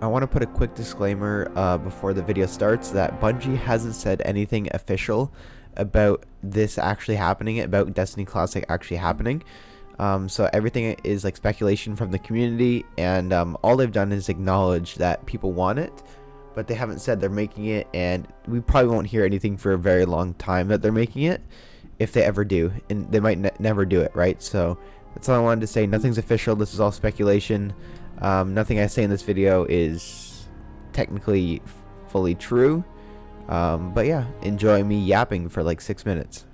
I want to put a quick disclaimer before the video starts that Bungie hasn't said anything official about this actually happening, about Destiny Classic actually happening. So everything is like speculation from the community, and all they've done is acknowledge that people want it, but they haven't said they're making it, and we probably won't hear anything for a very long time that they're making it, if they ever do, and they might never do it, right? So that's all I wanted to say. Nothing's official. This is all speculation. Nothing I say in this video is technically fully true, but yeah, enjoy me yapping for like 6 minutes.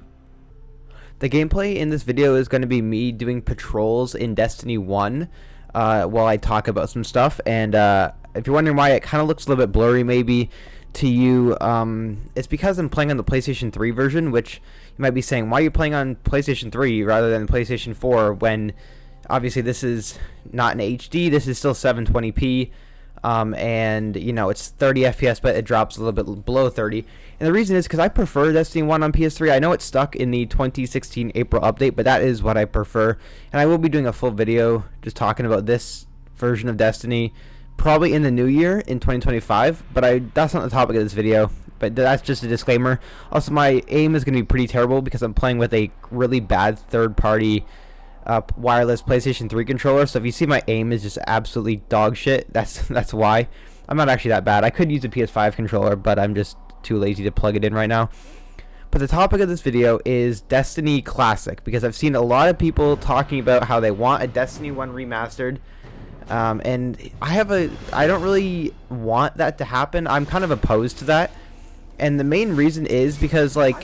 The gameplay in this video is going to be me doing patrols in Destiny 1 while I talk about some stuff, and if you're wondering why it kind of looks a little bit blurry maybe to you, it's because I'm playing on the PlayStation 3 version, which you might be saying, why are you playing on PlayStation 3 rather than PlayStation 4 when obviously this is not in HD, this is still 720p, and you know, it's 30 FPS, but it drops a little bit below 30. And the reason is because I prefer Destiny 1 on PS3. I know it's stuck in the 2016 April update, but that is what I prefer. And I will be doing a full video just talking about this version of Destiny probably in the new year in 2025, but that's not the topic of this video, but that's just a disclaimer. Also, my aim is going to be pretty terrible because I'm playing with a really bad third-party wireless PlayStation 3 controller, so if you see my aim is just absolutely dog shit, that's why. I'm not actually that bad. I could use a PS5 controller, but I'm just too lazy to plug it in right now. But the topic of this video is Destiny Classic, because I've seen a lot of people talking about how they want a Destiny 1 remastered, and I don't really want that to happen. I'm kind of opposed to that, and the main reason is because, like,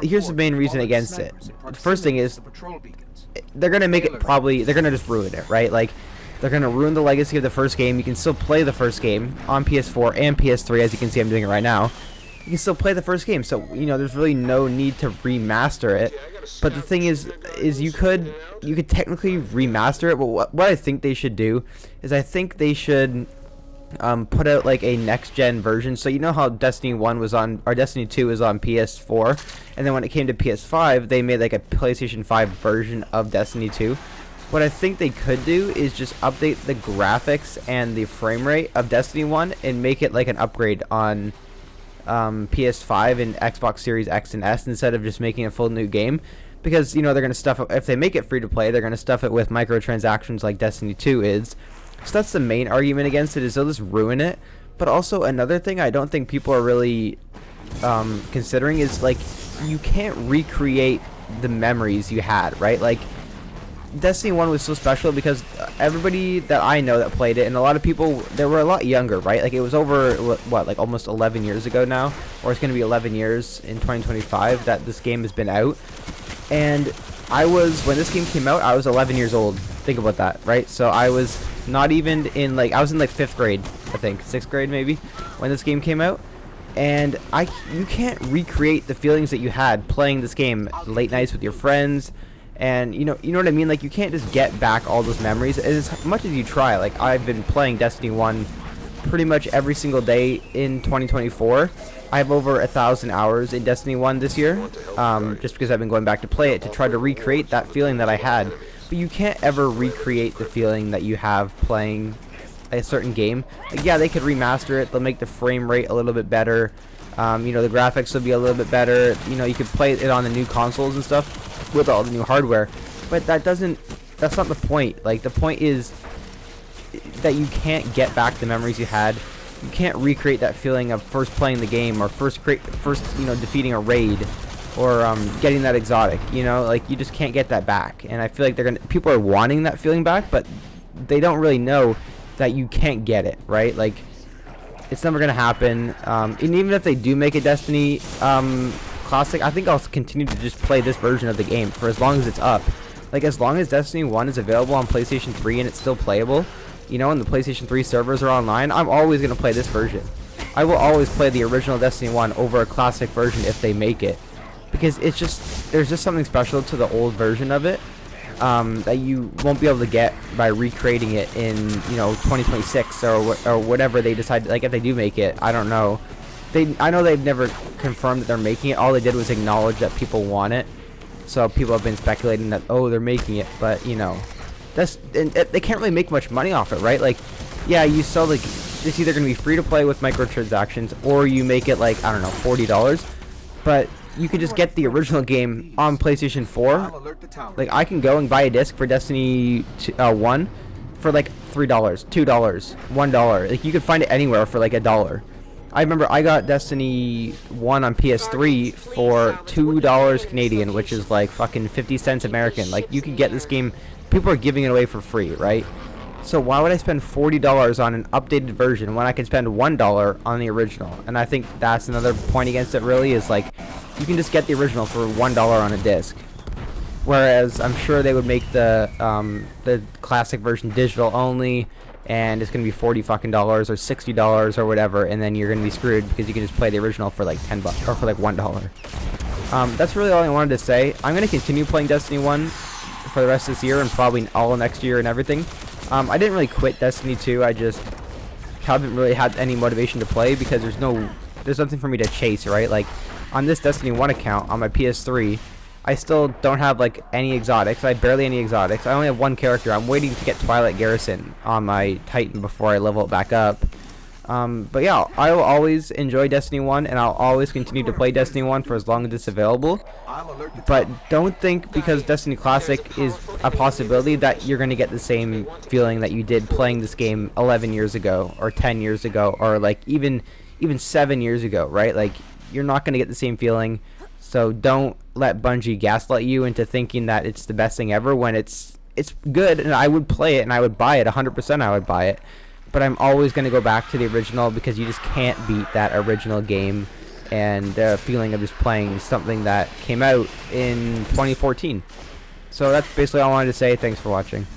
here's the main reason against it. The first thing is they're gonna make it, they're gonna just ruin it, right? Like, they're gonna ruin the legacy of the first game. You can still play the first game on PS4 and PS3, as you can see I'm doing it right now. You can still play the first game, so you know there's really no need to remaster it. But the thing is you could technically remaster it. But what I think they should do is I think they should put out like a next gen version. So you know how Destiny 1 was on, or Destiny 2 was on PS4, and then when it came to PS5 they made like a PlayStation 5 version of Destiny 2. What I think they could do is just update the graphics and the frame rate of Destiny 1 and make it like an upgrade on PS5 and Xbox Series X and S, instead of just making a full new game. Because, you know, they're going to stuff it, if they make it free to play, they're going to stuff it with microtransactions like Destiny 2 is. So that's the main argument against it, is they'll just ruin it. But also another thing I don't think people are really considering is, like, you can't recreate the memories you had, right? Like, Destiny 1 was so special because everybody that I know that played it, and a lot of people, they were a lot younger, right? Like, it was over, what, like almost 11 years ago now, or it's going to be 11 years in 2025 that this game has been out. And when this game came out, I was 11 years old. Think about that, right? So I was not even in, like, I was in like 5th grade, I think, 6th grade maybe, when this game came out. And you can't recreate the feelings that you had playing this game late nights with your friends. And you know what I mean? Like, you can't just get back all those memories as much as you try. Like, I've been playing Destiny 1 pretty much every single day in 2024. I have over 1,000 hours in Destiny 1 this year, just because I've been going back to play it to try to recreate that feeling that I had. But you can't ever recreate the feeling that you have playing a certain game. Like, yeah, they could remaster it. They'll make the frame rate a little bit better. You know, the graphics will be a little bit better. You know, you could play it on the new consoles and stuff with all the new hardware, but that's not the point. Like, the point is that you can't get back the memories you had. You can't recreate that feeling of first playing the game, or first you know, defeating a raid, or getting that exotic. You know, like, you just can't get that back. And I feel like people are wanting that feeling back, but they don't really know that you can't get it, right? Like, it's never gonna happen. And even if they do make a Destiny Classic, I think I'll continue to just play this version of the game for as long as it's up. Like, as long as Destiny 1 is available on PlayStation 3 and it's still playable, you know, and the PlayStation 3 servers are online, I'm always going to play this version. I will always play the original Destiny 1 over a classic version if they make it. Because it's just, there's just something special to the old version of it that you won't be able to get by recreating it in, you know, 2026 or whatever they decide. Like, if they do make it, I don't know. I know they've never confirmed that they're making it. All they did was acknowledge that people want it. So people have been speculating that, oh, they're making it, but you know, they can't really make much money off it, right? Like, yeah, you sell like it's either going to be free to play with microtransactions, or you make it like, I don't know, $40. But you could just get the original game on PlayStation 4. Like, I can go and buy a disc for Destiny 1 for like $3, $2, $1. Like, you could find it anywhere for like $1. I remember I got Destiny 1 on PS3 for $2 Canadian, which is like fucking 50 cents American. Like, you could get this game, people are giving it away for free, right? So why would I spend $40 on an updated version when I can spend $1 on the original? And I think that's another point against it, really, is like, you can just get the original for $1 on a disc. Whereas I'm sure they would make the classic version digital only, and it's gonna be $40 fucking dollars or $60 or whatever, and then you're gonna be screwed because you can just play the original for like $10 or for like $1. That's really all I wanted to say. I'm gonna continue playing Destiny 1 for the rest of this year and probably all next year and everything. I didn't really quit Destiny 2. I just haven't really had any motivation to play because there's nothing for me to chase, right? Like, on this Destiny 1 account on my PS3, I still don't have like any exotics. I have barely any exotics. I only have one character. I'm waiting to get Twilight Garrison on my Titan before I level it back up. But yeah, I will always enjoy Destiny 1, and I'll always continue to play Destiny 1 for as long as it's available. But don't think because Destiny Classic is a possibility that you're going to get the same feeling that you did playing this game 11 years ago, or 10 years ago, or like even 7 years ago, right? Like, you're not going to get the same feeling. So don't let Bungie gaslight you into thinking that it's the best thing ever when it's good, and I would play it and I would buy it 100%. I would buy it, but I'm always going to go back to the original because you just can't beat that original game and the feeling of just playing something that came out in 2014. So that's basically all I wanted to say. Thanks for watching.